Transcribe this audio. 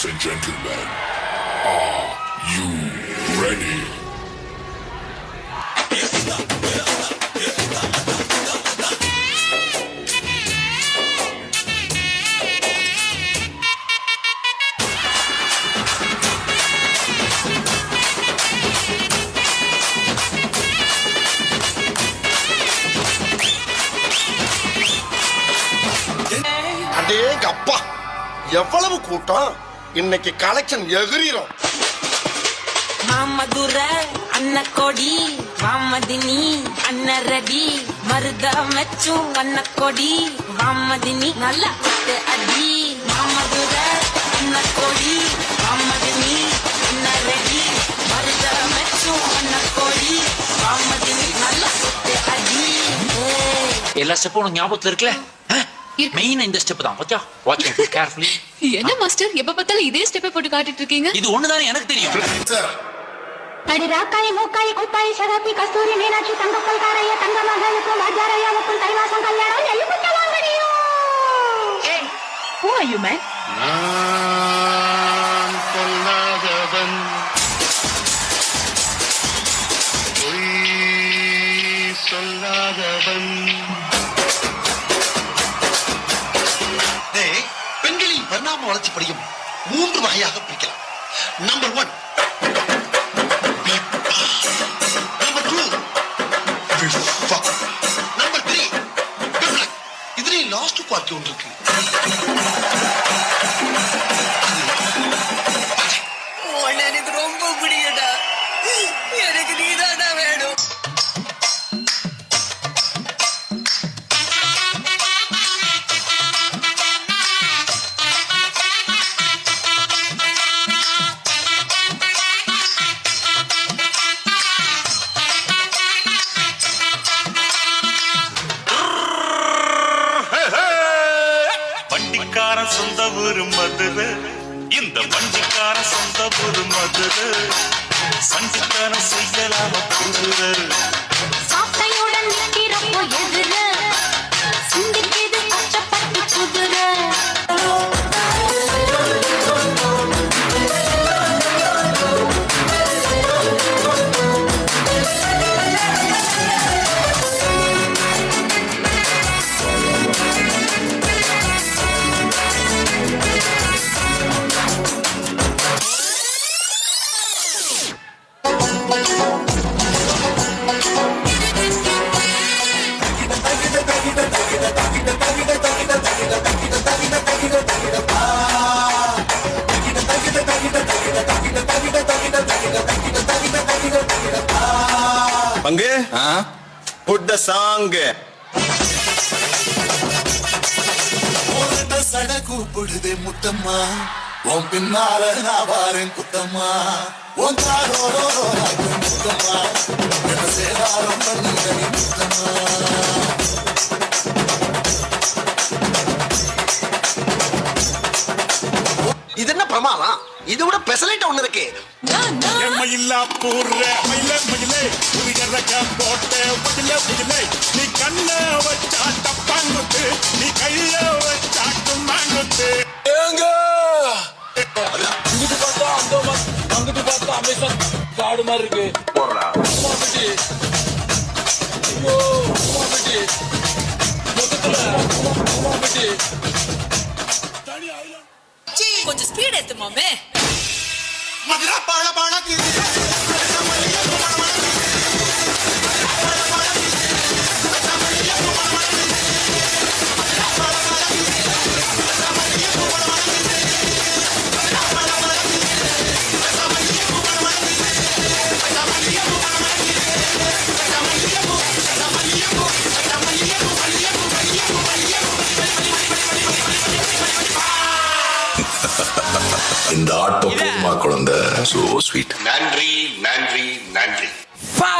Ladies and gentlemen, are you ready? அப்பா எவ்வளவு கூட்டம் இன்னைக்கு கலெக்ஷன் எகிரிரும். மாமதுர அன்னக்கொடி வாமதினி அன்னரடி மருத மெச்சும் அன்னக்கொடி வாமதினி நல்ல அடி. மாமதுர அன்னக்கொடி வாமதினி அன்னரடி மருத மெச்சும் அன்னக்கொடி வாமதினி நல்ல அடி. எல்லா ஸ்டெப்பும் உனக்கு ஞாபகத்துல இருக்குல்ல? மெயின் இந்த ஸ்டெப் தான். பாத்தியா? Watch it carefully. என்ன மாஸ்டர் எப்ப பார்த்தாலும் இதே ஸ்டெப்பை போட்டு காட்டிட்டு இருக்கீங்க? இது ஒண்ணுதானே எனக்கு தெரியும். சார் அடி ராக்காய் மூக்காய் குப்பாய் சகப்பி கஸ்தூரி மீனாட்சி தங்கப்பல் காரைய தங்க மகளுக்கும் வாஜாரையாவுக்கும் தைவாசம் கல்யாணம் எல்லுக்குட்ட வாங்கடியோ. ஏய், who are you man? நான் சொல்லாதவன் பொய் சொல்லாதவன். பெண்களின் பரிணாம வளர்ச்சிப்படியும் 3 வகையாக பிரிக்கலாம். நம்பர் 1 நம்பர் 2 நம்பர் 3 இதுல லாஸ்ட் பார்ட்டி ஒன்று இருக்கு. எனக்கு ரொம்ப பிடிக்கடா. எனக்கு நீதானா வேணும். வண்டிக்கார சொந்த ஊரு மதுரை, இந்த வண்டிக்கார சொந்த ஊரு மதுரை, சண்டிக்கார செய்யலாம குதிரை. சாத்தையுடன் நிற்கிறப்போ எதிர சிந்திக்கிது பச்சைப்பட்டு குதிரை. பங்கு put the song. சட கூப்பிடுதே முத்தம்மா, உன் பின்னால நான் வாரேன் குத்தம்மா, உன் காரோரோ முத்தம்மா, என்ன சேதாரம் பண்ணுங்க முத்தம்மா. இது என்ன பிரமாதம்? இதை விட பெசலைட் ஒண்ணு இருக்கு. மயிலா பூர்ற மயில மயிலே உயிரக்க போட்டே மயில மயிலே, நீ கண்ண வச்சா டப்பாங்குத்து, நீ கைய வச்சா கும்மாங்குத்து. இங்கிட்டு பார்த்தா அங்கிட்டு பார்த்தா அமேசான் காடு மாதிரி இருக்கு. ஐயோ கொஞ்சம் ஸ்பீட் ஏத்து மாமே. மதுரா பாழ பாழ இந்த ஆட்டோ போமா குழந்தை. So sweet. நன்றி நன்றி நன்றி. ஃபா